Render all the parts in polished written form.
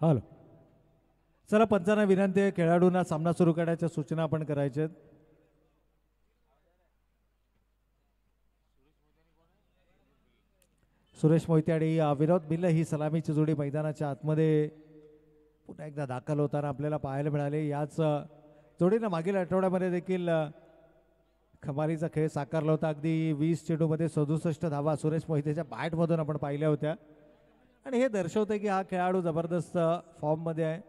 Hello. चला पंचांना विनंती आहे, खेळाडूंना सामना सुरू करण्याच्या सूचना आपण करायच्या. सुरेश मोहिते आणि विनोद भिल्ल ही सलामीची जोडी मैदानाच्या आतमध्ये पुन्हा एकदा दाखल होताना आपल्याला पाहायला मिळाले. याच जोडीनं मागील आठवड्यामध्ये देखील कमालीचा खेळ साकारला होता. अगदी 20 चेंडूमध्ये 67 धावा सुरेश मोहितेच्या बॅटमधून आपण पाहिल्या होत्या आणि हे दर्शवते की हा खेळाडू जबरदस्त फॉर्ममध्ये आहे.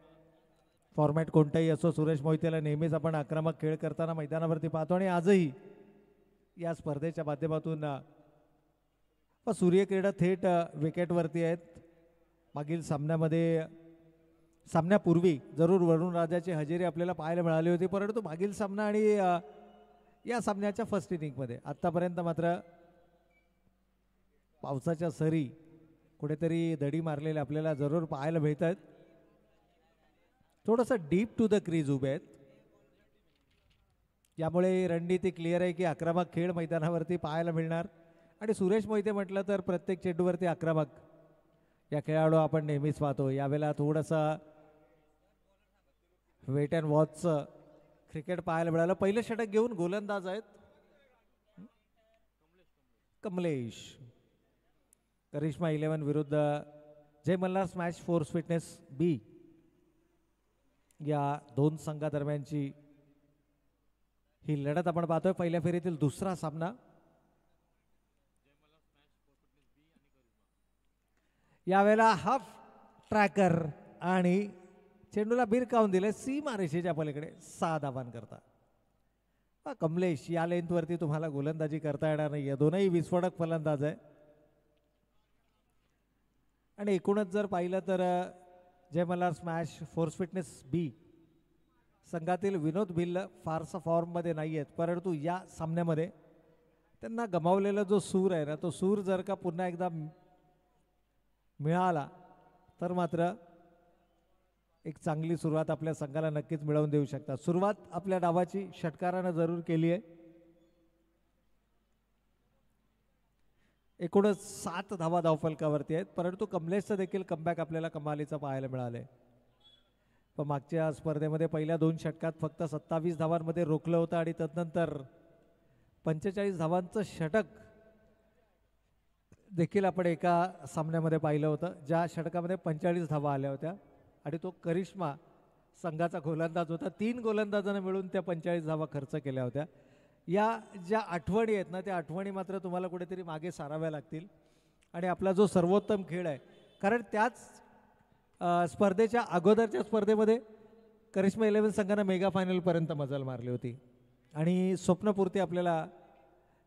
फॉर्मॅट कोणताही असो, सुरेश मोहितेला नेहमीच आपण आक्रमक खेळ करताना मैदानावरती पाहतो आणि आजही या स्पर्धेच्या माध्यमातून सूर्यक्रीडा थेट विकेटवरती आहेत. मागील सामन्यापूर्वी जरूर वरुण राजाची हजेरी आपल्याला पाहायला मिळाली होती, परंतु मागील सामना आणि या सामन्याच्या फर्स्ट इनिंगमध्ये आत्तापर्यंत मात्र पावसाच्या सरी कुठेतरी दडी मारलेले आपल्याला जरूर पाहायला मिळत आहेत. थोडंसं डीप टू द क्रीज उभे आहेत, यामुळे रणनीती क्लिअर आहे की आक्रमक खेळ मैदानावरती पाहायला मिळणार. आणि सुरेश मोहिते म्हटलं तर प्रत्येक चेंडूवरती आक्रमक या खेळाडू आपण नेहमीच पाहतो. यावेळेला थोडंसं वेट अँड वॉचचं क्रिकेट पाहायला मिळालं. पहिलं षटक घेऊन गोलंदाज आहेत कमलेश. करिश्मा 11 विरुद्ध जय मल्हार स्मॅश फोर्स फिटनेस बी या दोन संघादरम्यानची ही लढत आपण पाहतोय. पहिल्या फेरीतील दुसरा सामना. यावेळेला हाफ ट्रॅकर आणि चेंडूला भिरकावून दिले सीमा रेषेच्या पलीकडे 6 धावांन करता. कमलेश या लेंथवरती तुम्हाला गोलंदाजी करता येणार नाही. या दोनही विस्फोटक फलंदाज आहे आणि एकूणच जर पाहिलं तर जय मल्हार स्मॅश फोर्स फिटनेस बी संघातील विनोद भिल्ल फारसा फॉर्ममध्ये नाही आहेत, परंतु या सामन्यामध्ये त्यांना गमावलेला जो सूर आहे ना, तो सूर जर का पुन्हा एकदा मिळाला तर मात्र एक चांगली सुरुवात आपल्या संघाला नक्कीच मिळवून देऊ शकतात. सुरुवात आपल्या डावाची षटकारानं जरूर केली आहे. एकूणच 7 धावा धावफलकावरती आहेत, परंतु कमलेशचं देखील कमबॅक आपल्याला कमालीचं पाहायला मिळालंय. पण मागच्या स्पर्धेमध्ये पहिल्या 2 षटकात फक्त 27 धावांमध्ये रोखलं होतं आणि तदनंतर 45 धावांचं षटक देखील आपण एका सामन्यामध्ये पाहिलं होतं, ज्या षटकामध्ये 45 धावा आल्या होत्या आणि तो करिश्मा संघाचा गोलंदाज होता. 3 गोलंदाजांना मिळून त्या 45 धावा खर्च केल्या होत्या. या ज्या आठवणी आहेत ना, त्या आठवणी मात्र तुम्हाला कुठेतरी मागे साराव्या लागतील आणि आपला जो सर्वोत्तम खेळ आहे, कारण त्याच स्पर्धेच्या अगोदरच्या स्पर्धेमध्ये करिश्मा 11 संघानं मेगा फायनलपर्यंत मजल मारली होती आणि स्वप्नपूर्ती आपल्याला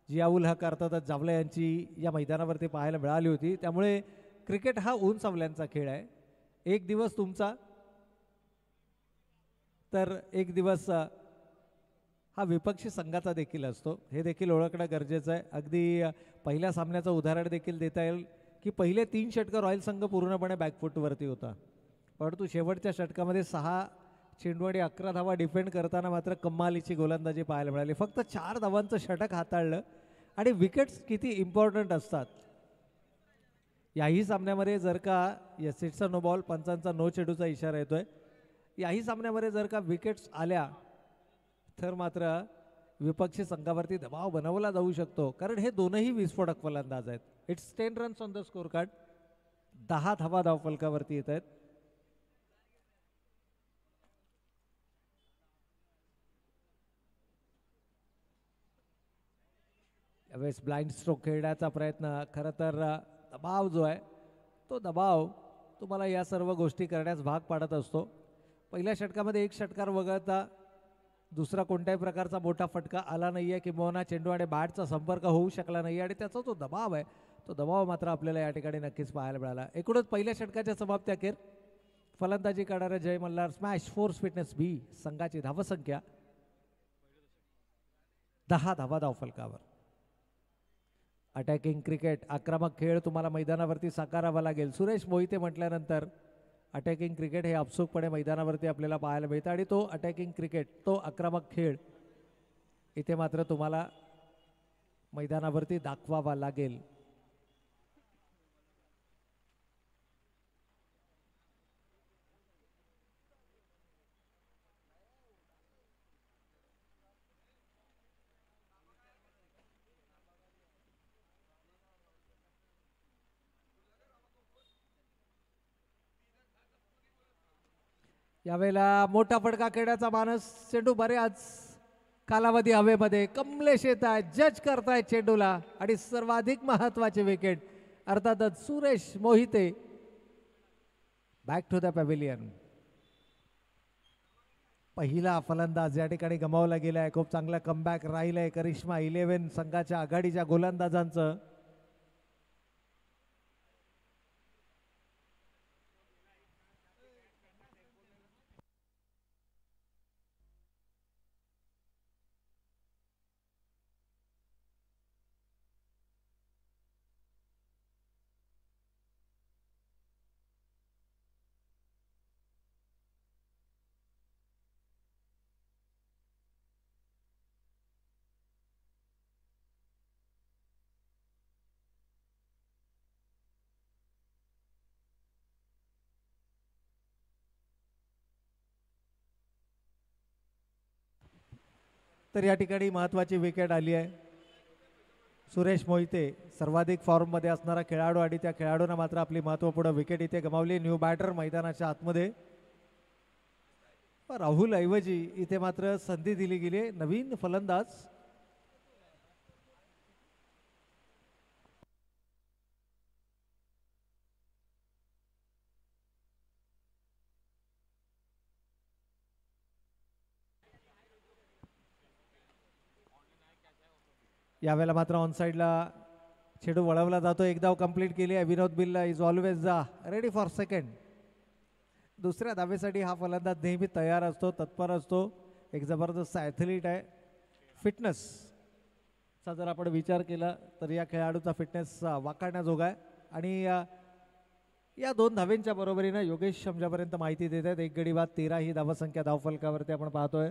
जियाउल हक अर्थातच जावले यांची या मैदानावरती पाहायला मिळाली होती. त्यामुळे क्रिकेट हा ऊन सावल्यांचा खेळ आहे. एक दिवस तुमचा तर एक दिवस हा विपक्षी संघाचा देखील असतो, हे देखील ओळखणं गरजेचं आहे. अगदी पहिल्या सामन्याचं उदाहरण देखील देता येईल की पहिले 3 षटकं रॉयल संघ पूर्णपणे बॅकफूटवरती होता, परंतु शेवटच्या षटकामध्ये 6 चेंडू आणि 11 धावा डिफेंड करताना मात्र कमालीची गोलंदाजी पाहायला मिळाली. फक्त 4 धावांचं षटक हाताळलं आणि विकेट्स किती इम्पॉर्टंट असतात याही सामन्यामध्ये. जर का यसेटचा नो बॉल, पंचांचा नो चेंडूचा इशारा येतोय, याही सामन्यामध्ये जर का विकेट्स आल्या तर मात्र विपक्षी संघावरती दबाव बनवला जाऊ शकतो, कारण हे दोनही विस्फोटक फलंदाज आहेत. It's 10 runs on the score card. 10 धावा धावफलकावरती येत आहेत. यावेळेस ब्लाइंड स्ट्रोक खेळण्याचा प्रयत्न. खरं तर दबाव जो आहे तो दबाव तुम्हाला या सर्व गोष्टी करण्यास भाग पाडत असतो. पहिल्या षटकामध्ये 1 षटकार वगळता दुसरा कोणत्याही प्रकारचा मोठा फटका आला नाही आहे, किंवा चेंडू आणि बॅटचा संपर्क होऊ शकला नाही आणि त्याचा जो दबाव आहे तो दबाव मात्र आपल्याला या ठिकाणी नक्कीच पाहायला मिळाला. एकूणच पहिल्या षटकाच्या समाप्ती अखेर फलंदाजी करणाऱ्या जय मल्हार स्मॅश फोर्स फिटनेस बी संघाची धावसंख्या 10 धावा धावफलकावर. अटॅकिंग क्रिकेट, आक्रमक खेळ तुम्हाला मैदानावरती साकारावा लागेल. सुरेश मोहिते म्हटल्यानंतर अटॅकिंग क्रिकेट हे आपसूकपणे मैदानावरती आपल्याला पाहायला मिळतं आणि तो अटॅकिंग क्रिकेट, तो आक्रमक खेळ इथे मात्र तुम्हाला मैदानावरती दाखवावा लागेल. यावेळेला मोठा फटका खेळण्याचा मानस. चेंडू बऱ्याच कालावधी हवेमध्ये. कमलेश येत आहे, जज करतायत चेंडूला आणि सर्वाधिक महत्वाचे विकेट अर्थातच Suresh Mohite. Back to the pavilion. पहिला फलंदाज या ठिकाणी गमावला गेलाय. खूप चांगला कमबॅक राहिलंय करिश्मा 11 संघाच्या आघाडीच्या गोलंदाजांचं. तर या ठिकाणी महत्वाची विकेट आली आहे. सुरेश मोहिते सर्वाधिक फॉर्ममध्ये असणारा खेळाडू आणि त्या खेळाडूंना मात्र आपली महत्वपूर्ण विकेट इथे गमावली. न्यू बॅटर मैदानाच्या आतमध्ये. राहुल ऐवजी इथे मात्र संधी दिली गेली. नवीन फलंदाज यावेळेला मात्र ऑन साइडला चेंडू वळवला जातो. एक धाव कंप्लीट केली आहे. विनोद बिल्ला is always ready for second. दुसऱ्या धावेसाठी हा फलंदाज नेहमी तयार असतो, तत्पर असतो. एक जबरदस्त ॲथलीट आहे. फिटनेसचा जर आपण विचार केला तर या खेळाडूचा फिटनेस वाखाणण्याजोगा आहे. आणि या 2 धावेंच्या बरोबरीनं योगेश आमच्यापर्यंत माहिती देत आहेत. एक गडी बाद 13 ही धावसंख्या धावफलकावरती आपण पाहतोय.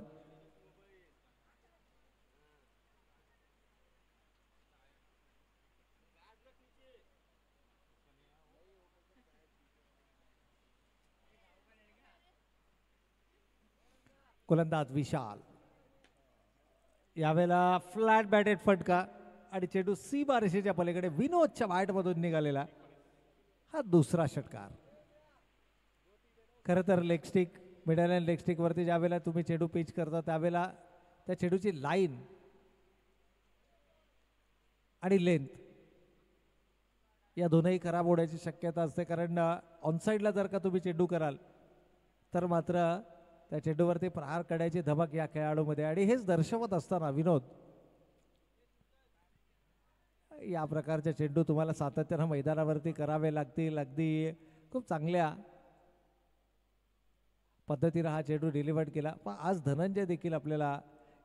गोलंदाज विशाल. यावेळेला फ्लॅट बॅटेड फटका आणि चेंडू सी बारशीच्या पलीकडे विनोदच्या बॅटमधून निघालेला हा दुसरा षटकार. खरं तर leg stick, middle and leg stick वरती ज्यावेळेला तुम्ही चेंडू पिच करता त्यावेळेला त्या चेंडूची लाईन आणि लेंथ या दोनही खराब होण्याची शक्यता असते. कारण ऑनसाईडला जर का तुम्ही चेंडू कराल तर मात्र त्या चेंडूवरती प्रहार करण्याची धमक या खेळाडूमध्ये. आणि हेच दर्शवत असताना विनोद या प्रकारचे चेंडू तुम्हाला सातत्यानं मैदानावरती करावे लागतील. अगदी खूप चांगल्या पद्धतीनं हा चेंडू डिलिव्हर्ड केला. पण आज धनंजय देखील आपल्याला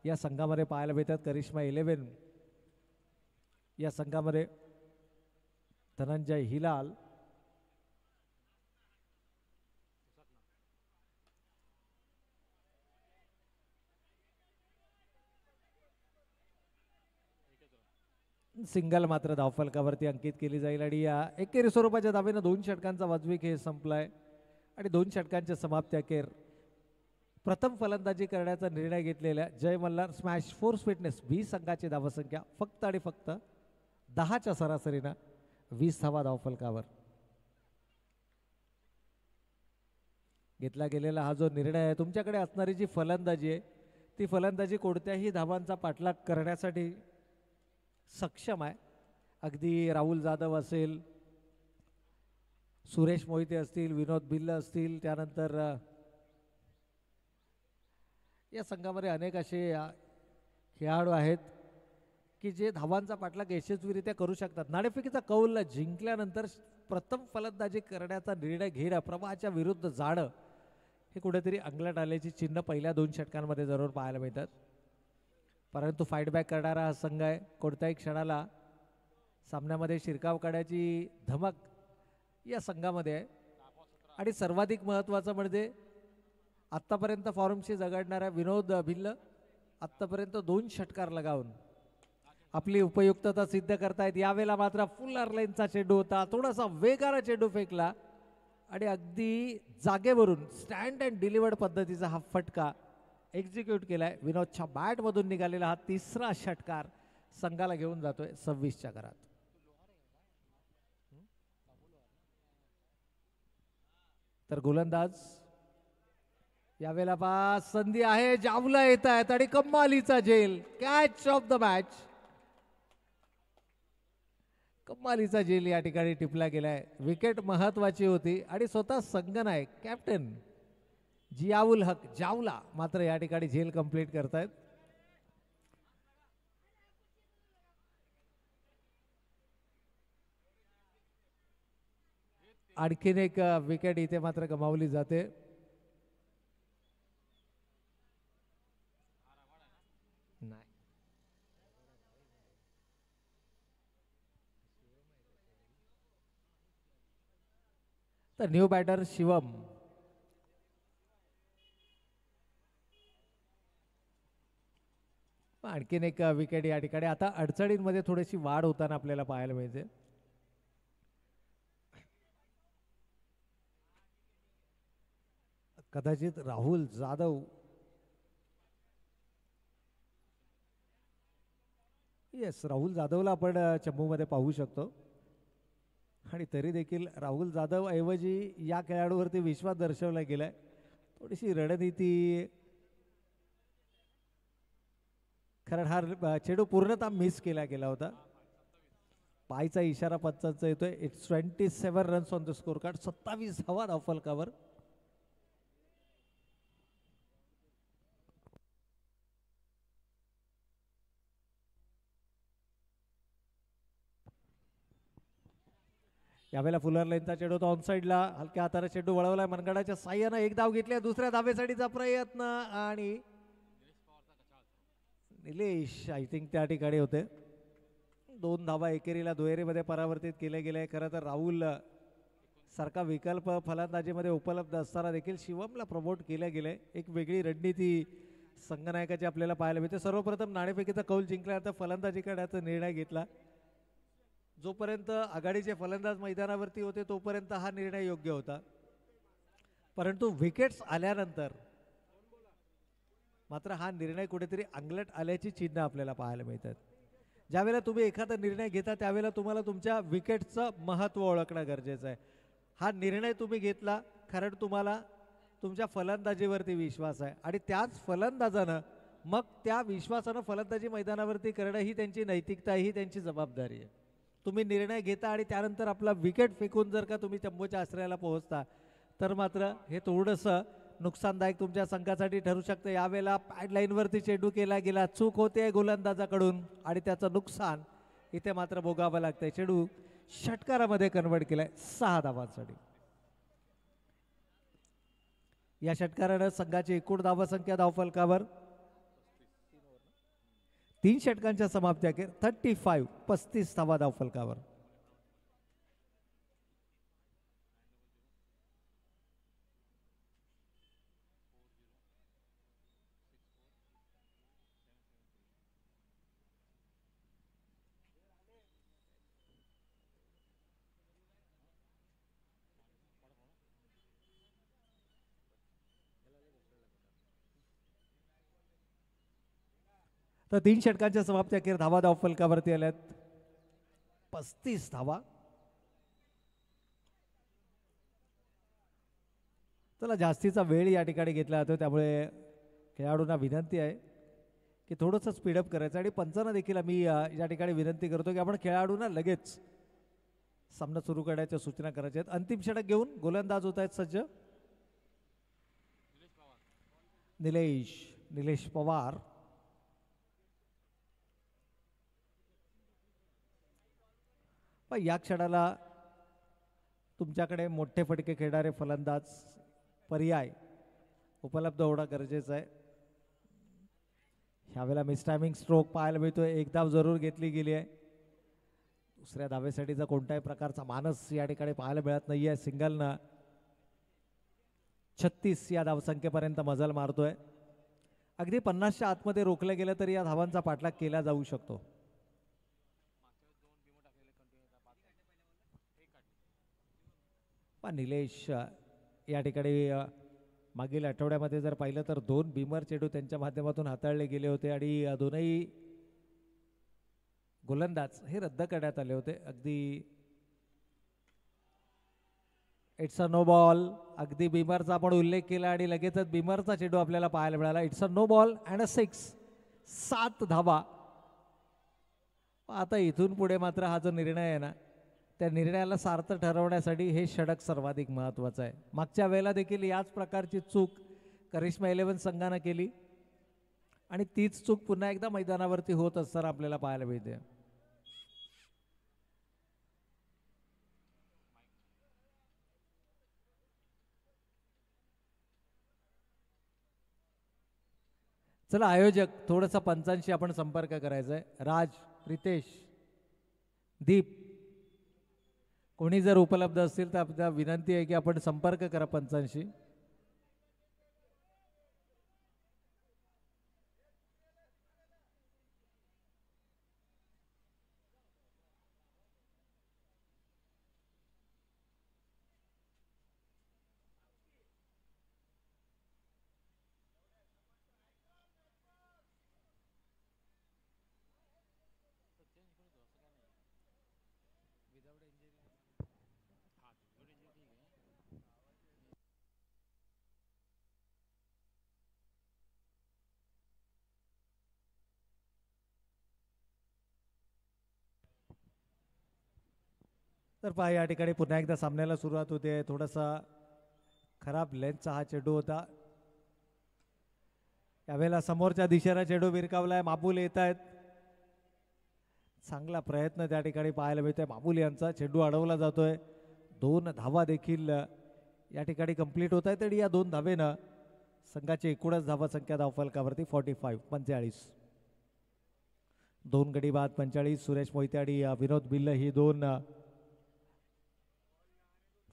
या संघामध्ये पाहायला मिळतात. करिश्मा 11 या संघामध्ये धनंजय हिलाल, सिंगल मात्र धावफलकावरती अंकित केली जाईल. आणि या एकेरी स्वरूपाच्या धावेनं 2 षटकांचा वाजवी खेळ संपलाय आणि 2 षटकांच्या समाप्ती अखेर प्रथम फलंदाजी करण्याचा निर्णय घेतलेल्या जय मल्हार स्मॅश फोर्स फिटनेस 20 संघाची धावसंख्या फक्त आणि फक्त 10च्या सरासरीनं 20 धावा धावफलकावर. घेतला गेलेला हा जो निर्णय आहे, तुमच्याकडे असणारी जी फलंदाजी आहे ती फलंदाजी कोणत्याही धावांचा पाठलाग करण्यासाठी सक्षम आहे. अगदी राहुल जाधव असेल, सुरेश मोहिते असतील, विनोद बिल्ल असतील, त्यानंतर या संघामध्ये अनेक असे खेळाडू आहेत की जे धावांचा पाठलाग यशस्वीरित्या करू शकतात. नाणेफेकीचा कौल जिंकल्यानंतर प्रथम फलंदाजी करण्याचा निर्णय घेणं, प्रवाहाच्या विरुद्ध जाणं, हे कुठेतरी अंगलट आल्याची चिन्ह पहिल्या 2 षटकांमध्ये जरूर पाहायला मिळतात. परंतु फाईटबॅक करणारा हा संघ आहे. कोणत्याही क्षणाला सामन्यामध्ये शिरकाव काढण्याची धमक या संघामध्ये आहे. आणि सर्वाधिक महत्त्वाचं म्हणजे आत्तापर्यंत फॉर्मशी झगडणाऱ्या विनोद भिल्ल आत्तापर्यंत 2 षटकार लगावून आपली उपयुक्तता सिद्ध करतायत. यावेळेला मात्र फुल लाईनचा चेंडू होता, थोडासा वेगाने चेंडू फेकला आणि अगदी जागेवरून स्टँड अँड डिलिव्हर्ड पद्धतीचा हा फटका एक्झिक्यूट केलाय. विनोदच्या बॅटमधून निघालेला हा तिसरा षटकार संघाला घेऊन जातोय 26च्या घरात. तर गोलंदाज यावेळेला पास संधी आहे, जावला येत आहेत आणि कम्मालीचा झेल, कॅच ऑफ द मॅच. कम्मालीचा झेल या ठिकाणी टिपला गेलाय. विकेट महत्वाची होती आणि स्वतः संघनायक कॅप्टन जियाउल हक जावला मात्र या ठिकाणी झेल कंप्लीट करतायत. आणखीन एक विकेट इथे मात्र गमावली जाते. नाही, तर न्यू बॅटर शिवम. आणखीन एक विकेट या ठिकाणी. आता अडचणींमध्ये थोडीशी वाढ होताना आपल्याला पाहायला मिळते. कदाचित राहुल जाधव, येस राहुल जाधवला आपण चंबूमध्ये पाहू शकतो आणि तरी देखील राहुल जाधव ऐवजी या खेळाडूवरती विश्वास दर्शवला गेलाय. थोडीशी रणनीती, कारण हा चेंडू पूर्णतः मिस केला गेला होता. पायचा इशारा पंचांचा येतोय. It's 27 runs on the score card, 27 धावा धावफलकावर. यावेळेला फुलर लेनचा चेंडू तो ऑनसाइडला, हलक्या हाताने चेंडू वळवलाय. मनगडाच्या साह्यानं एक धाव घेतल्या. दुसऱ्या धावेसाठीचा प्रयत्न आणि निलेश आय थिंक त्या ठिकाणी होते. 2 धावा एकेरीला दुहेरीमध्ये परावर्तित केले गेले. खरं तर राहुल सारखा विकल्प फलंदाजीमध्ये उपलब्ध असताना देखील शिवमला प्रमोट केले गेले. एक वेगळी रणनीती संघनायकाची आपल्याला पाहायला मिळते. सर्वप्रथम नाणेफेकीचा कौल जिंकल्यानंतर फलंदाजी करण्याचा निर्णय घेतला. जोपर्यंत आघाडीचे फलंदाज मैदानावरती होते तोपर्यंत हा निर्णय योग्य होता, परंतु विकेट्स आल्यानंतर मात्र हा निर्णय कुठेतरी अंगलट आल्याची चिन्ह आपल्याला पाहायला मिळतात. ज्यावेळेला तुम्ही एखादा निर्णय घेता त्यावेळेला तुम्हाला तुमच्या विकेटचं महत्त्व ओळखणं गरजेचं आहे. हा निर्णय तुम्ही घेतला कारण तुम्हाला तुमच्या फलंदाजीवरती विश्वास आहे आणि त्याच फलंदाजानं मग त्या विश्वासानं फलंदाजी मैदानावरती करणं ही त्यांची नैतिकता, ही त्यांची जबाबदारी आहे. तुम्ही निर्णय घेता आणि त्यानंतर आपला विकेट फेकून जर का तुम्ही चंबूच्या आश्रयाला पोहोचता तर मात्र हे थोडंसं नुकसानदायक तुमच्या संघासाठी ठरू शकतं. यावेळेला पॅडलाईनवरती चेंडू केला गेला, चूक होते गोलंदाजाकडून आणि त्याचं नुकसान इथे मात्र भोगावं लागतंय. चेंडू षटकारामध्ये कन्वर्ट केलाय 6 धावांसाठी. या षटकारानं संघाची एकूण धावसंख्या धावफलकावर 3 षटकांच्या समाप्ती अखेर 35 धावा धावफलकावर. तर 3 षटकांच्या समाप्ती अखेर धावा धावफलकावरती आल्यात 35 धावा. चला जास्तीचा वेळ या ठिकाणी घेतला जातो, त्यामुळे खेळाडूंना विनंती आहे की थोडंसं स्पीडअप करायचं आणि पंचांना देखील आम्ही या ठिकाणी विनंती करतो की आपण खेळाडूंना लगेच सामना सुरू करण्याच्या सूचना करायच्या आहेत. अंतिम षटक घेऊन गोलंदाज होत आहेत सज्ज. निलेश पवार. या क्षणाला तुमच्याकडे मोठे फटके खेळणारे फलंदाज पर्याय उपलब्ध होणं गरजेचं आहे. ह्यावेळेला मिस टायमिंग स्ट्रोक पाहायला मिळतोय. एक धाव जरूर घेतली गेली आहे. दुसऱ्या धावेसाठीचा कोणत्याही प्रकारचा मानस या ठिकाणी पाहायला मिळत नाहीये. सिंगलनं 36 या धावसंख्येपर्यंत मजल मारतोय. अगदी 50च्या आतमध्ये रोखलं गेलं तरी या धावांचा पाठलाग केला जाऊ शकतो. निलेश या ठिकाणी मागील आठवड्यामध्ये जर पाहिलं तर 2 बीमर चेंडू त्यांच्या माध्यमातून हाताळले गेले होते आणि दोनही गोलंदाज हे रद्द करण्यात आले होते. अगदी इट्स अ नो बॉल. अगदी बिमरचा आपण उल्लेख केला आणि लगेचच बिमरचा चेंडू आपल्याला पाहायला मिळाला. It's a no ball and a 6. 7 धावा. आता इथून पुढे मात्र हा जो निर्णय आहे ना, त्या निर्णयाला सार्थ ठरवण्यासाठी हे षटक सर्वाधिक महत्त्वाचं आहे. मागच्या वेळेला देखील याच प्रकारची चूक करिश्मा 11 संघानं केली आणि तीच चूक पुन्हा एकदा मैदानावरती होत असताना आपल्याला पाहायला मिळते. चला आयोजक थोडंसं पंचांशी आपण संपर्क करायचा आहे. राज, रितेश, दीप कोणी जर उपलब्ध असतील तर आपल्याला विनंती आहे की आपण संपर्क करा पंचांशी. तर पहा या ठिकाणी पुन्हा एकदा सामन्याला सुरुवात होते. थोडासा खराब लेंथचा हा चेंडू होता. यावेळेला समोरच्या दिशेला चेंडू विरकावलाय. माबूल येत आहेत. चांगला प्रयत्न त्या ठिकाणी पाहायला मिळतोय माबूल यांचा. चेंडू अडवला जातोय. 2 धावा देखील या ठिकाणी कंप्लीट होत आहेत आणि या 2 धावेनं संघाची एकूणच धावा संख्या धावफलकावरती 45. 2 गडी बाद 45. सुरेश मोहिते आणि विनोद बिल्ल ही 2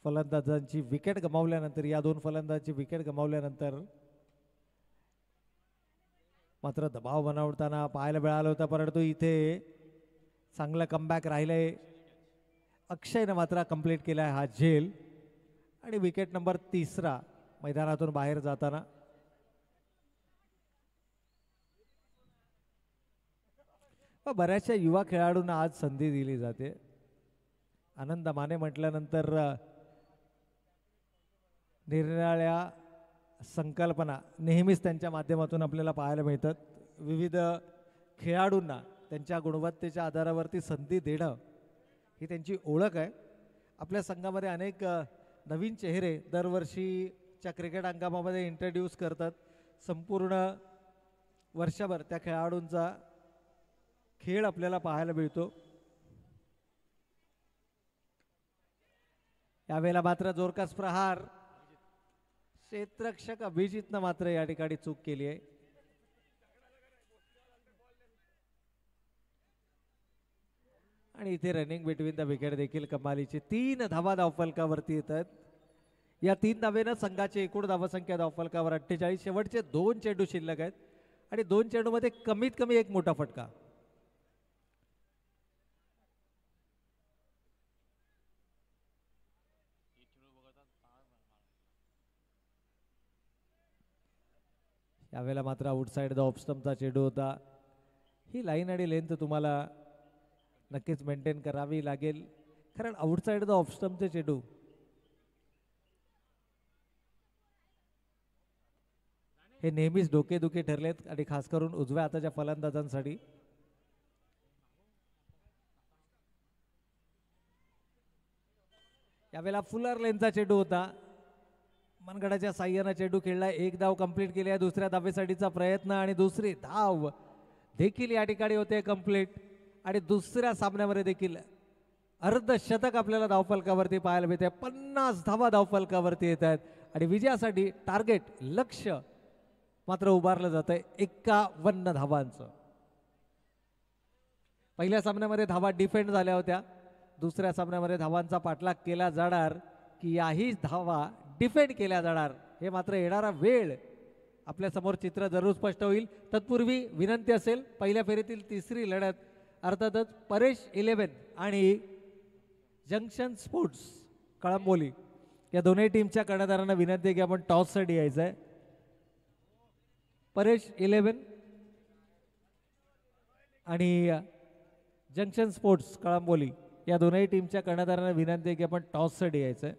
फलंदाजांची विकेट गमावल्यानंतर, या 2 फलंदाजांची विकेट गमावल्यानंतर मात्र दबाव बनवताना पाहायला मिळालं होतं. परंतु इथे चांगलं कमबॅक राहिलंय. अक्षयनं मात्र कंप्लीट केलाय हा झेल आणि विकेट नंबर 3 मैदानातून बाहेर जाताना. बऱ्याचशा युवा खेळाडूंना आज संधी दिली जाते. आनंद माने म्हटल्यानंतर निरनिराळ्या संकल्पना नेहमीच त्यांच्या माध्यमातून आपल्याला पाहायला मिळतात. विविध खेळाडूंना त्यांच्या गुणवत्तेच्या आधारावरती संधी देणं ही त्यांची ओळख आहे. आपल्या संघामध्ये अनेक नवीन चेहरे दरवर्षीच्या क्रिकेट हंगामामध्ये इंट्रोड्यूस करतात. संपूर्ण वर्षभर त्या खेळाडूंचा खेळ आपल्याला पाहायला मिळतो. यावेळेला मात्र जोरकस प्रहार. क्षेत्ररक्षक अभिजितनं मात्र या ठिकाणी चूक केली आहे. आणि इथे रनिंग बिटवीन द विकेट देखील कमालीची. 3 धावा धावफलकावरती येत आहेत. या 3 धावेनं संघाची एकूण धावसंख्या धावफलकावर 48. शेवटचे 2 चेंडू शिल्लक आहेत आणि 2 चेंडूमध्ये कमीत कमी एक मोठा फटका. यावेळेला मात्र आउटसाइड द ऑफ स्टंपचा चेंडू होता. ही लाईन आणि लेंथ तुम्हाला नक्कीच मेंटेन करावी लागेल, कारण आउटसाइड द ऑफ स्टंपचे चेंडू हे नेहमीच डोकेदुखी ठरलेत आणि खास करून उजव्या हाताच्या फलंदाजांसाठी. यावेळेला फुलर लेनचा चेंडू होता. मनगडाच्या साह्यानं चेंडू खेळलाय. 1 धाव कंप्लीट केली आहे. दुसऱ्या धावेसाठीचा प्रयत्न आणि दुसरी धाव देखील या ठिकाणी होते कंप्लीट. आणि दुसऱ्या सामन्यामध्ये देखील अर्धशतक आपल्याला धावफलकावरती पाहायला मिळते. 50 धावा धावफलकावरती येत आहेत आणि विजयासाठी टार्गेट लक्ष्य मात्र उभारलं जात आहे 51 धावांचं. पहिल्या सामन्यामध्ये धावा डिफेंड झाल्या होत्या. दुसऱ्या सामन्यामध्ये धावांचा पाठलाग केला जाणार की याही धावा डिफेंड केल्या जाणार, हे मात्र येणारा वेळ आपल्या समोर चित्र जरूर स्पष्ट होईल. तत्पूर्वी विनंती असेल, पहिल्या फेरीतील 3री लढत अर्थातच परेश 11 आणि जंक्शन स्पोर्ट्स कळंबोली या दोन्ही टीमच्या कर्णधारांना विनंती आहे की आपण टॉससाठी यायचं आहे. परेश 11 आणि जंक्शन स्पोर्ट्स कळंबोली या दोन्ही टीमच्या कर्णधारांना विनंती आहे की आपण टॉससाठी यायचं आहे.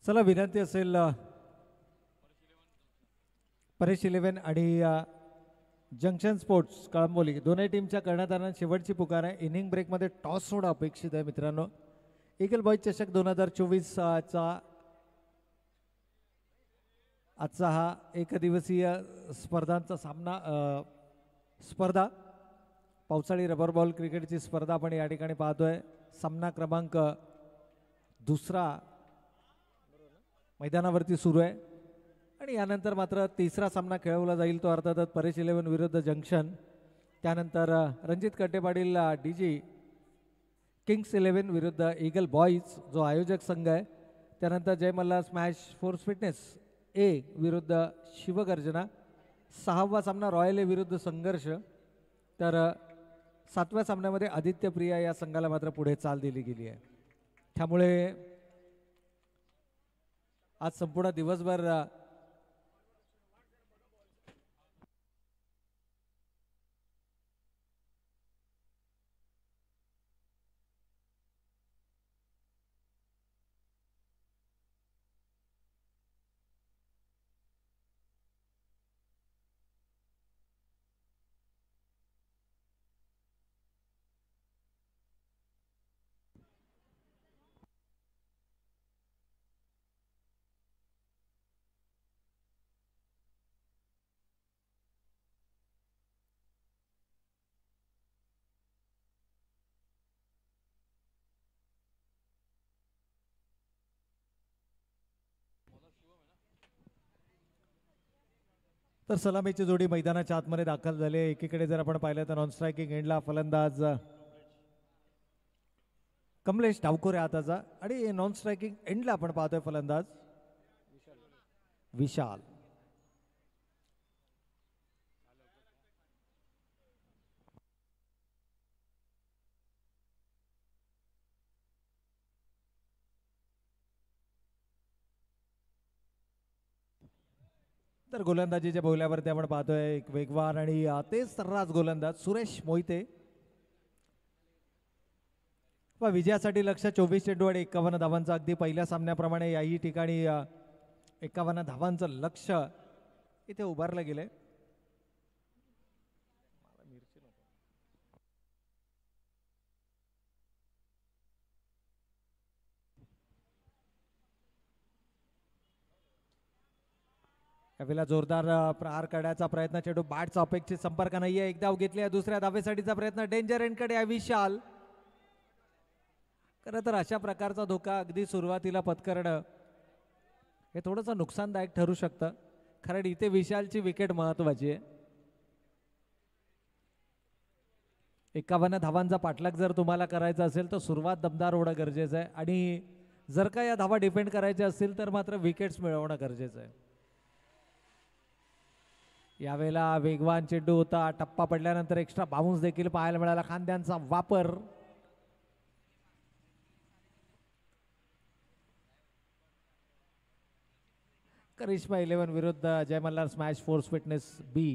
चला विनंती असेल परेश इलेव्हन आणि जंक्शन स्पोर्ट्स कळंबोली दोन्ही टीमच्या कर्णधारांना शेवटची पुकार आहे. इनिंग ब्रेकमध्ये टॉस होणं अपेक्षित आहे मित्रांनो. ईगल बॉयज चषक 2024 चा आजचा हा एकदिवसीय स्पर्धांचा स्पर्धा पावसाळी रबर बॉल क्रिकेटची स्पर्धा आपण या ठिकाणी पाहतोय. सामना क्रमांक 2 मैदानावरती सुरू आहे आणि यानंतर मात्र 3रा सामना खेळवला जाईल, तो अर्थातच परेश इलेव्हन विरुद्ध जंक्शन. त्यानंतर रणजित कट्टे पाटील डीजी किंग्स 11 विरुद्ध ईगल बॉईज जो आयोजक संघ आहे. त्यानंतर जय मल्हार स्मॅश फोर्स फिटनेस ए विरुद्ध शिवगर्जना. 6वा सामना रॉयल ए विरुद्ध संघर्ष. तर 7व्या सामन्यामध्ये आदित्य प्रिया या संघाला मात्र पुढे चाल दिली गेली आहे. त्यामुळे आज संपूर्ण दिवसभर तर सलामीची जोडी मैदानाच्या आतमध्ये दाखल झाली. एकीकडे जर आपण पाहिलं तर नॉन स्ट्रायकिंग एंडला फलंदाज कमलेश डावकोरे हाताचा आणि नॉन स्ट्रायकिंग एंडला आपण पाहतोय फलंदाज विशाल. तर गोलंदाजीच्या बोल्यावरती आपण पाहतोय एक वेगवान आणि तेच सर्रास गोलंदाज सुरेश मोहिते. विजयासाठी लक्ष 24 चेंडू आणि 51 धावांचं. अगदी पहिल्या सामन्याप्रमाणे याही ठिकाणी 51 धावांचं लक्ष इथे उभारलं गेलंय. यावेळेला जोरदार प्रहार करण्याचा प्रयत्न, चेंडू बॅटचा अपेक्षित संपर्क नाहीये. एक धाव घेतली आहे. दुसऱ्या धावेसाठीचा प्रयत्न डेंजर एंडकडे आहे विशाल. खरं तर अशा प्रकारचा धोका अगदी सुरुवातीला पत्करणं हे थोडंसं नुकसानदायक ठरू शकतं, कारण इथे विशालची विकेट महत्वाची आहे. 51 धावांचा पाठलाग जर तुम्हाला करायचा असेल तर सुरुवात दमदार होणं गरजेचं आहे आणि जर का या धावा डिफेंड करायच्या असतील तर मात्र विकेट्स मिळवणं गरजेचं आहे. यावेळेला वेगवान चेंडू होता. टप्पा पडल्यानंतर एक्स्ट्रा बाउन्स देखील पाहायला मिळाला. खांद्यांचा वापर. करिश्मा 11 विरुद्ध जय मल्हार स्मॅश फोर्स फिटनेस बी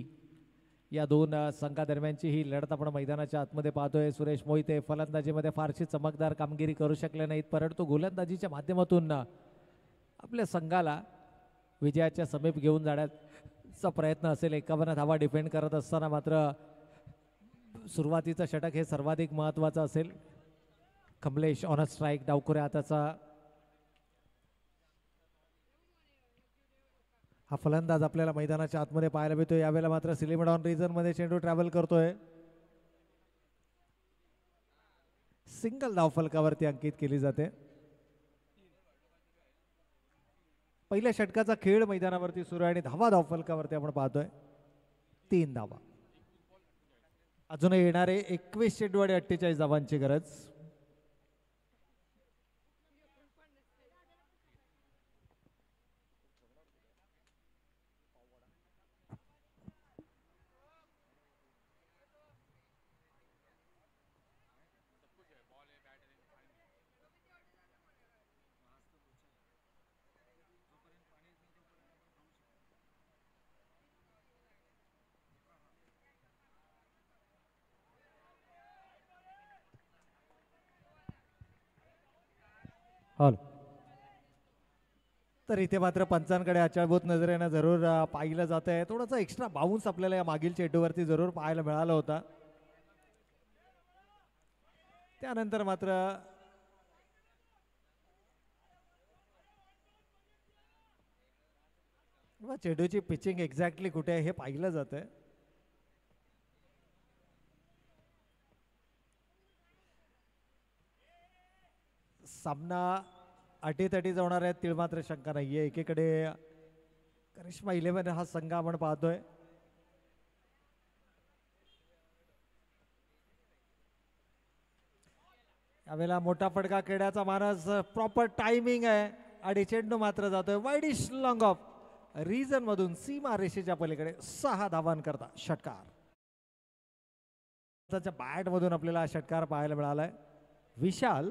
या दोन संघादरम्यानची ही लढत आपण मैदानाच्या आतमध्ये पाहतोय. सुरेश मोहिते फलंदाजीमध्ये फारशी चमकदार कामगिरी करू शकले नाहीत, परंतु गोलंदाजीच्या माध्यमातून आपल्या संघाला विजयाच्या समीप घेऊन जाण्याचा प्रयत्न असेल. 51 धावा डिफेंड करत असताना मात्र सुरुवातीचं षटक हे सर्वाधिक महत्त्वाचं असेल. कमलेश ऑन अ स्ट्राईक, डावखुऱ्या हाताचा हा फलंदाज आपल्याला मैदानाच्या आतमध्ये पाहायला मिळतोय. यावेळेला मात्र सिलिमिड ऑन रिझन मध्ये चेंडू ट्रॅव्हल करतोय. सिंगल धाव फलकावरती अंकित केली जाते. पहिल्या षटकाचा खेळ मैदानावरती सुरू आहे आणि धाव फलकावरती आपण पाहतोय 3 धावा. अजूनही येणारे 21 चेंडू आणि 48 धावांची गरज. हॉल तर इथे मात्र पंचांकडे आचारभूत नजरेनं जरूर पाहिलं जात आहे. थोडंसं एक्स्ट्रा बाउन्स आपल्याला या मागील चेंडूवरती जरूर पाहायला मिळाला होता. त्यानंतर मात्र चेंडूची पिचिंग एक्झॅक्टली कुठे आहे हे पाहिलं जात आहे. सामना अटीतटी जाणार आहे तिळ मात्र शंका नाहीये. एकीकडे करिश्मा 11 हा संघ आपण पाहतोय. यावेळेला मोठा फटका खेळण्याचा मानस प्रॉपर टायमिंग आहे आणि चेंडू मात्र जातोय वाईडिश लॉंग ऑफ रिजन मधून सीमा रेषेच्या पलीकडे 6 धावांकरता षटकार. बॅट मधून आपल्याला षटकार पाहायला मिळालाय. विशाल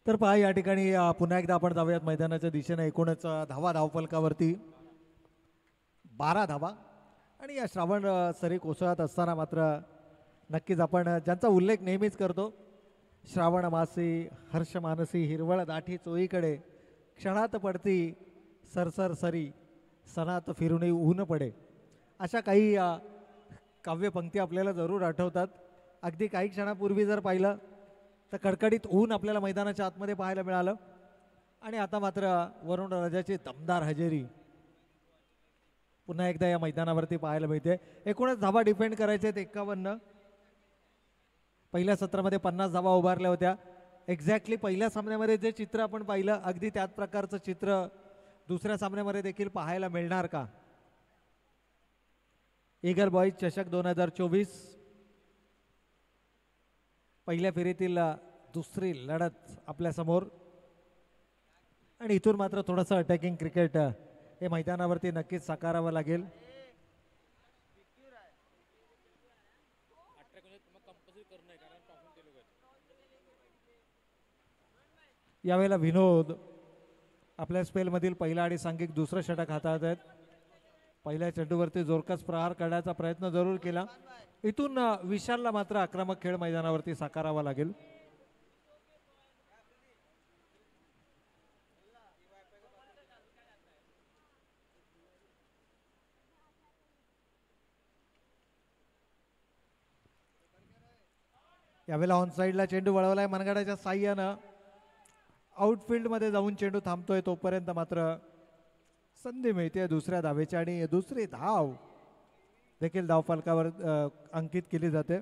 तर पहा या ठिकाणी पुन्हा एकदा आपण जाऊयात मैदानाच्या दिशेने. एकूणच धावा धावफलकावरती 12 धावा आणि या श्रावण सरी कोसळत असताना मात्र नक्कीच आपण ज्यांचा उल्लेख नेहमीच करतो, श्रावण मासी हर्ष मानसी हिरवळ दाठी चोईकडे क्षणात पडती सरसर सरी सणात फिरून ऊन पडे, अशा काही काव्यपंक्ती आपल्याला जरूर आठवतात. अगदी काही क्षणापूर्वी जर पाहिलं तर कडकडीत ऊन आपल्याला मैदानाच्या आतमध्ये पाहायला मिळालं आणि आता मात्र वरुण राजाची दमदार हजेरी पुन्हा एकदा या मैदानावरती पाहायला मिळते. एकूणच धावा डिफेंड करायचे आहेत 51. पहिल्या सत्रामध्ये 50 धावा उभारल्या होत्या. एक्झॅक्टली पहिल्या सामन्यामध्ये जे चित्र आपण पाहिलं अगदी त्याच प्रकारचं चित्र दुसऱ्या सामन्यामध्ये देखील पाहायला मिळणार का? ईगल बॉईज चषक 2024 पहिल्या फेरीतील दुसरी लढत आपल्या समोर आणि इथून मात्र थोडंसं अटॅकिंग क्रिकेट हे मैदानावरती नक्कीच साकारावं लागेल. यावेळेला विनोद आपल्या स्पेलमधील पहिला आणि सांघिक दुसरं षटक हातात आहेत. पहिल्या चेंडूवरती जोरकस प्रहार करण्याचा प्रयत्न जरूर केला. इथून विशालला मात्र आक्रमक खेळ मैदानावरती साकारावा लागेल. यावेळेला ऑन साईडला चेंडू वळवलाय मनगडाच्या साह्यानं. आउटफील्ड मध्ये जाऊन चेंडू थांबतोय तोपर्यंत मात्र संधी मिळते दुसऱ्या धावेची आणि दुसरी धाव देखील धावफलकावर अंकित केली जाते.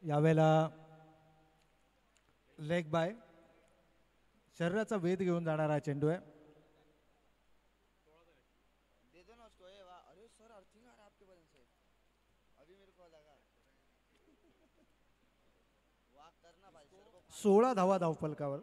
यावेळेला लेग बाय शरीराचा वेध घेऊन जाणारा चेंडू आहे. सोळा धावा धावफलकावर.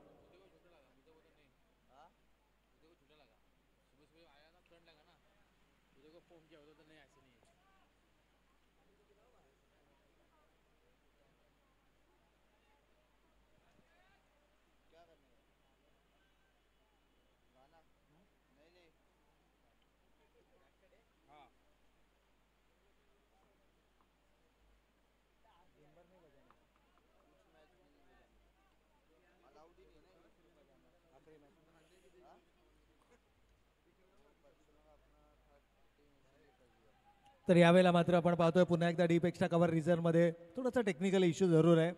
तर यावेळेला मात्र आपण पाहतोय पुन्हा एकदा डीप एक्स्ट्रा कव्हर रिझर्वमध्ये थोडासा टेक्निकल इश्यू जरूर आहे.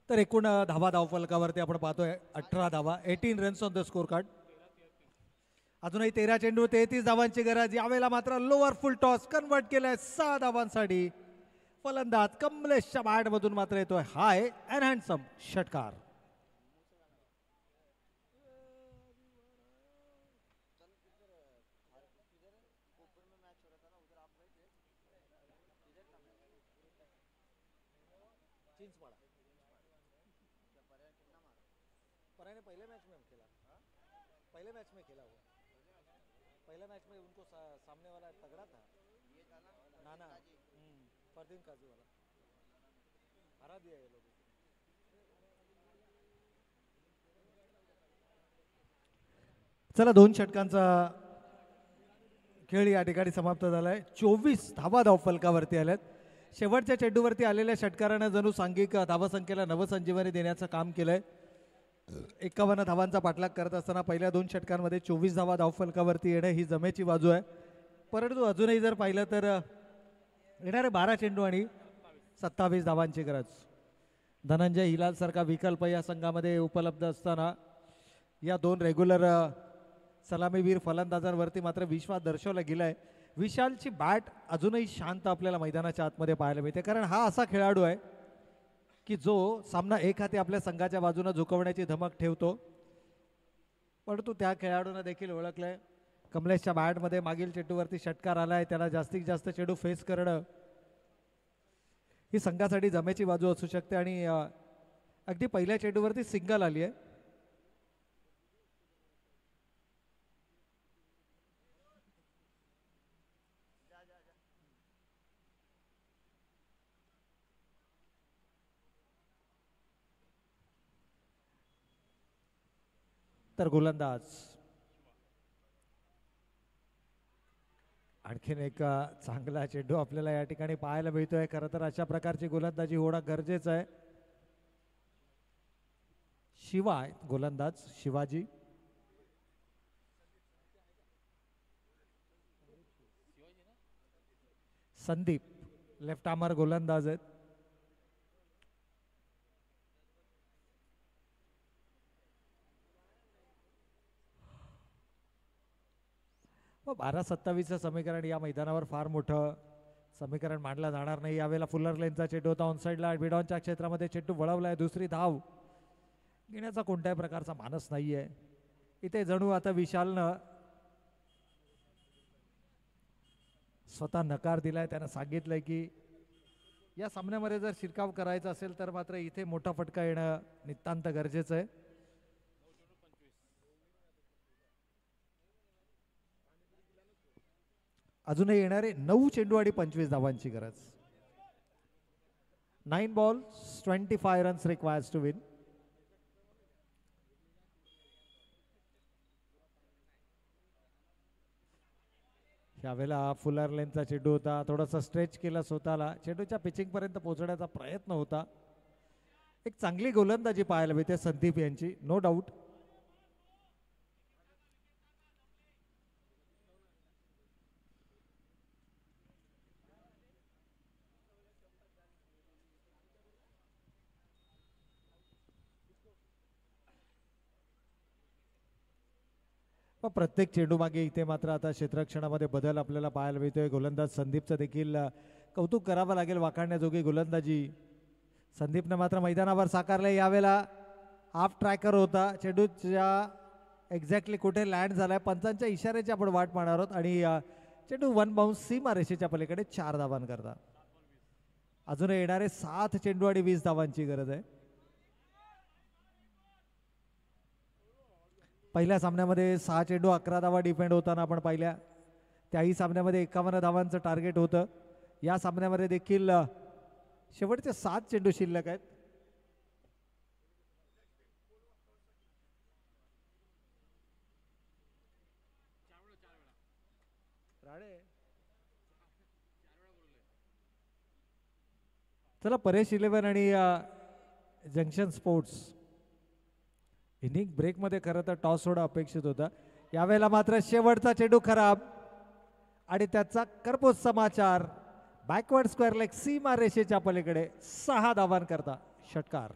तर एकूण धावा धावफलकावरती आपण पाहतोय 18 धावा, 18 runs on the score card. अजूनही 13 चेंडू 33 धावांची गरज. यावेळेला मात्र लोअर फुल टॉस कन्वर्ट केलाय 6 धावांसाठी. फलंदाज कमलेशच्या बॅट मधून मात्र येतोय हाय अँड हँडसम षटकार. पहले मैच में खेला हुआ, पहले मैच में उनको सामने वाला तगड़ा था नाना परदीन काजी वाला हरा दिया ये लोग. चला 2 षटकांचा खेळ या ठिकाणी समाप्त झालाय. 24 धावा धावफलकावरती आल्यात. शेवटच्या चेंडूवरती आलेल्या षटकारानं जणू सांघिक धावसंख्येला नवसंजीवनी देण्याचं काम केलंय. 51 धावांचा पाठलाग करत असताना पहिल्या 2 षटकांमध्ये 24 धावा धावफलकावरती येणं ही जमेची बाजू आहे. परंतु अजूनही जर पाहिलं तर येणारे 12 चेंडू आणि 27 धावांची गरज. धनंजय हिलाल सारखा विकल्प या संघामध्ये उपलब्ध असताना या 2 रेग्युलर सलामीवीर फलंदाजांवरती मात्र विश्वास दर्शवला गेलाय. विशालची बॅट अजूनही शांत आपल्याला मैदानाच्या आतमध्ये पाहायला मिळते, कारण हा असा खेळाडू आहे की जो सामना एक हाती आपल्या संघाच्या बाजूने झुकवण्याची धमक ठेवतो. परंतु त्या खेळाडूंना देखील ओळखलंय. कमलेशच्या बॅटमध्ये मागील चेंडूवरती षटकार आलाय, त्याला जास्तीत जास्त चेंडू फेस करणं ही संघासाठी जमेची बाजू असू शकते. आणि अगदी पहिल्या चेंडूवरती सिंगल आली आहे. तर गोलंदाज आणखीन एक चांगला चेंडू आपल्याला या ठिकाणी पाहायला मिळतोय. खरं तर अशा प्रकारची गोलंदाजी होणं गरजेचं आहे. शिवाय गोलंदाज शिवाजी, संदीप लेफ्ट आर्मर गोलंदाज आहेत. व 12-27चं समीकरण या मैदानावर फार मोठं समीकरण मांडलं जाणार नाही. यावेळेला फुलर लेनचा चेंडू होता ऑनसाईडला, बिडॉनच्या क्षेत्रामध्ये चेंडू वळवलाय. दुसरी धाव घेण्याचा कोणत्याही प्रकारचा मानस नाहीये. इथे जणू आता विशालनं स्वतः नकार दिलाय. त्यानं सांगितलंय की या सामन्यामध्ये जर शिरकाव करायचा असेल तर मात्र इथे मोठा फटका येणं नितांत गरजेचं आहे. अजूनही येणारे 9 चेंडू आणि 25 धावांची गरज. 9 balls 25 runs requires to win. यावेळेला फुलर लेनचा चेंडू होता, थोडासा स्ट्रेच केला स्वतःला, चेंडूच्या पिचिंग पर्यंत पोहोचण्याचा प्रयत्न होता. एक चांगली गोलंदाजी पाहायला मिळते संदीप यांची, नो डाऊट. प्रत्येक चेंडू मागे इथे मात्र आता क्षेत्ररक्षणामध्ये बदल आपल्याला पाहायला मिळतोय. गोलंदाज संदीपचं देखील कौतुक करावं लागेल. वाखाणण्याजोगी गोलंदाजी संदीपनं मात्र मैदानावर साकारले. यावेळेला हाफ ट्रॅकर होता, चेंडूच्या एक्झॅक्टली कुठे लँड झालाय पंचांच्या इशाऱ्याची आपण वाट पाहणार आहोत. आणि चेंडू 1 बाउन्स सीमा रेषेच्या पलीकडे 4 धावांकरता. अजून येणारे 7 चेंडू आणि 20 धावांची गरज आहे. पहिल्या सामन्यामध्ये 6 चेंडू 11 धावा डिफेंड होताना आपण पाहिल्या. त्याही सामन्यामध्ये 51 धावांचं टार्गेट होतं. या सामन्यामध्ये देखील शेवटचे 7 चेंडू शिल्लक आहेत. चला परेश इलेव्हन आणि जंक्शन स्पोर्ट्स इनिंग ब्रेकमध्ये खरं तर टॉस थोडा अपेक्षित होता. यावेळेला मात्र शेवटचा चेंडू खराब आणि त्याचा करपोज समाचार. बॅकवर्ड स्क्वेअर लेग सीमा रेषेच्या पलीकडे 6 धावांकरता षटकार.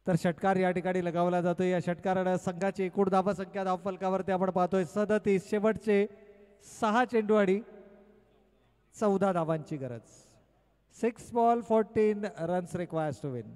तर षटकार या ठिकाणी लगावला जातो. या षटकाराने संघाची एकूण धावा संख्या धावफलकावरती आपण पाहतोय 37. शेवटचे 6 चेंडू आणि 14 धावांची गरज. 6 ball 14 runs requires to win.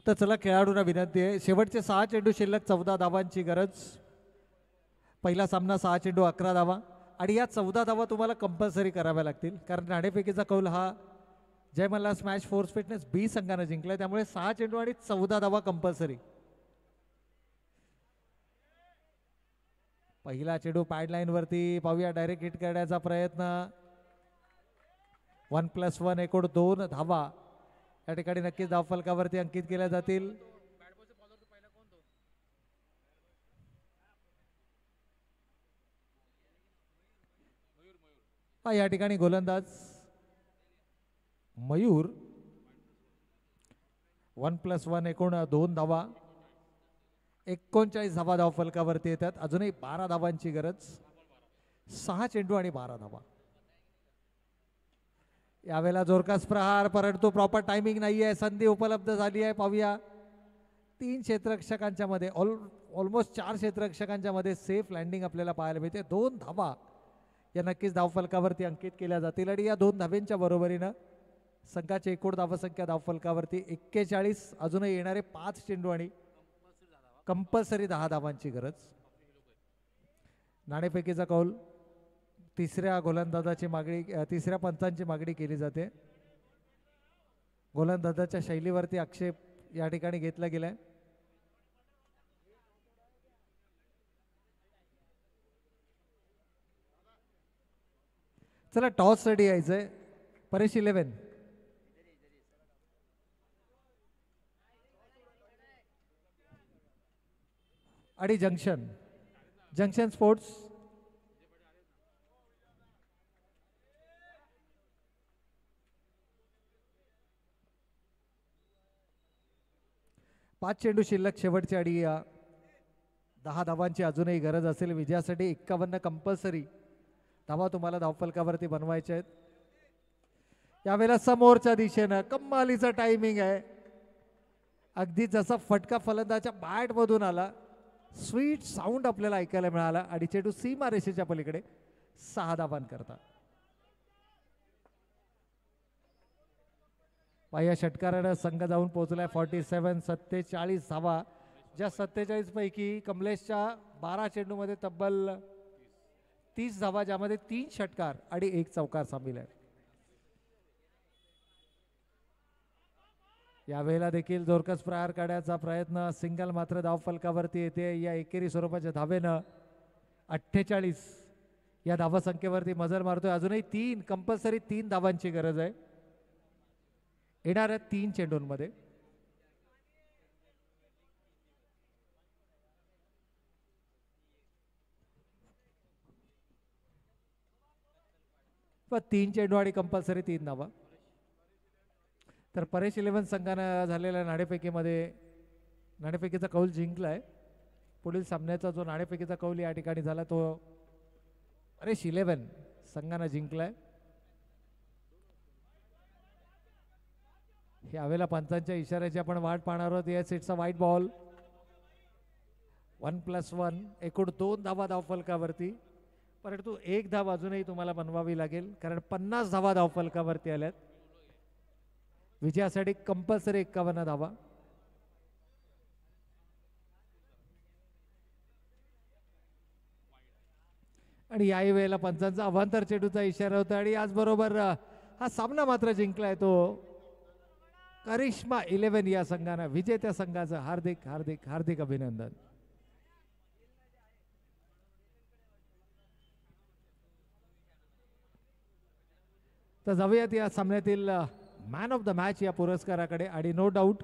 तर चला खेळाडूंना विनंती आहे, शेवटचे 6 चेंडू शिल्लक 14 धावांची गरज. पहिला सामना 6 चेंडू 11 धावा आणि या 14 धावा तुम्हाला कंपल्सरी कराव्या लागतील, कारण नाणेफेकीचा कौल हा जय मल्हार स्मॅश फोर्स फिटनेस बी संघाने जिंकलाय. त्यामुळे 6 चेंडू आणि 14 धावा कंपल्सरी. पहिला चेंडू पॅडलाईन वरती पाहूया, डायरेक्ट हिट करण्याचा प्रयत्न. 1+1 एकूण 2 धावा या ठिकाणी नक्कीच धावफलकावरती अंकित केल्या जातील. या ठिकाणी गोलंदाज मयूर. 1+1 एकूण 2 धावा. 39 धावा धावफलकावरती येतात. अजूनही 12 धावांची गरज. 6 चेंडू आणि 12 धावा. यावेळेला जोरकास प्रहार, परंतु प्रॉपर टायमिंग नाहीये. संधी उपलब्ध झाली आहे. पाहूया 3 क्षेत्ररक्षकांच्या मध्ये ऑलमोस्ट 4 क्षेत्ररक्षकांच्या मध्ये सेफ लँडिंग आपल्याला पाहायला मिळते. 2 धावा या नक्कीच धावफलकावरती अंकित केल्या जातील आणि या 2 धाव्यांच्या बरोबरीनं संघाची एकूण धावसंख्या धावफलकावरती 41. अजूनही येणारे 5 चेंडू आणि कंपल्सरी 10 धावांची गरज. नाणेफेकीचा कौल तिसऱ्या गोलंदाजाची मागणी, तिसऱ्या पंचांची मागणी केली जाते. गोलंदाजाच्या शैलीवरती आक्षेप या ठिकाणी घेतला गेलाय. चला टॉस साठी यायचंय. परेश इलेव्हन आणि जंक्शन स्पोर्ट्स. पाच चेंडू शिल्लक शेवटचे आणि 10 धावांची अजूनही गरज असेल. विजयासाठी 51 कंपल्सरी धावा तुम्हाला धावफलकावरती बनवायचे आहेत. यावेळेला समोरच्या दिशेनं कमालीचं टायमिंग आहे. अगदी जसा फटका फलंदाच्या बॅट मधून आला, स्वीट साऊंड आपल्याला ऐकायला मिळाला आणि चेंडू सीमा रेषेच्या पलीकडे 6 धावांकरता. या षटकारानं संघ जाऊन पोहोचलाय 47. 47 धावा, ज्या 47 पैकी कमलेशच्या 12 चेंडूमध्ये तब्बल 30 धावा, ज्यामध्ये 3 षटकार आणि 1 चौकार सामील आहे. यावेळेला देखील जोरकस प्रहार काढण्याचा प्रयत्न. सिंगल मात्र धावफलकावरती येते. या एकेरी स्वरूपाच्या धावेनं 48 या धावसंख्येवरती मजल मारतोय. अजूनही 3 कंपल्सरी 3 धावांची गरज आहे येणाऱ्या 3 चेंडूंमध्ये. पण 3 चेंडू आणि कंपल्सरी 3 धावा. तर परेश इलेव्हन संघानं झालेल्या नाणेफेकीमध्ये नाणेफेकीचा कौल जिंकलाय. पुढील सामन्याचा जो नाणेफेकीचा कौल या ठिकाणी झाला तो परेश इलेव्हन संघानं जिंकलाय. यावेळेला पंचांच्या इशाऱ्याची आपण वाट पाहणार आहोत. Yes, it's a white ball. 1+1 एकूण 2 धावा धावफलकावरती, परंतु 1 धाव अजूनही तुम्हाला बनवावी लागेल कारण 50 धावा धावफलकावरती आल्यात. विजयासाठी कंपल्सरी 51 धावा. आणि याही वेळेला पंचांचा अवांतर चेंडूचा इशारा होता आणि याचबरोबर हा सामना मात्र जिंकलाय तो करिश्मा 11 या संघानं. विजेत्या संघाचं हार्दिक हार्दिक हार्दिक अभिनंदन. तर जाऊयात या सामन्यातील मॅन ऑफ द मॅच या पुरस्काराकडे. आणि नो डाऊट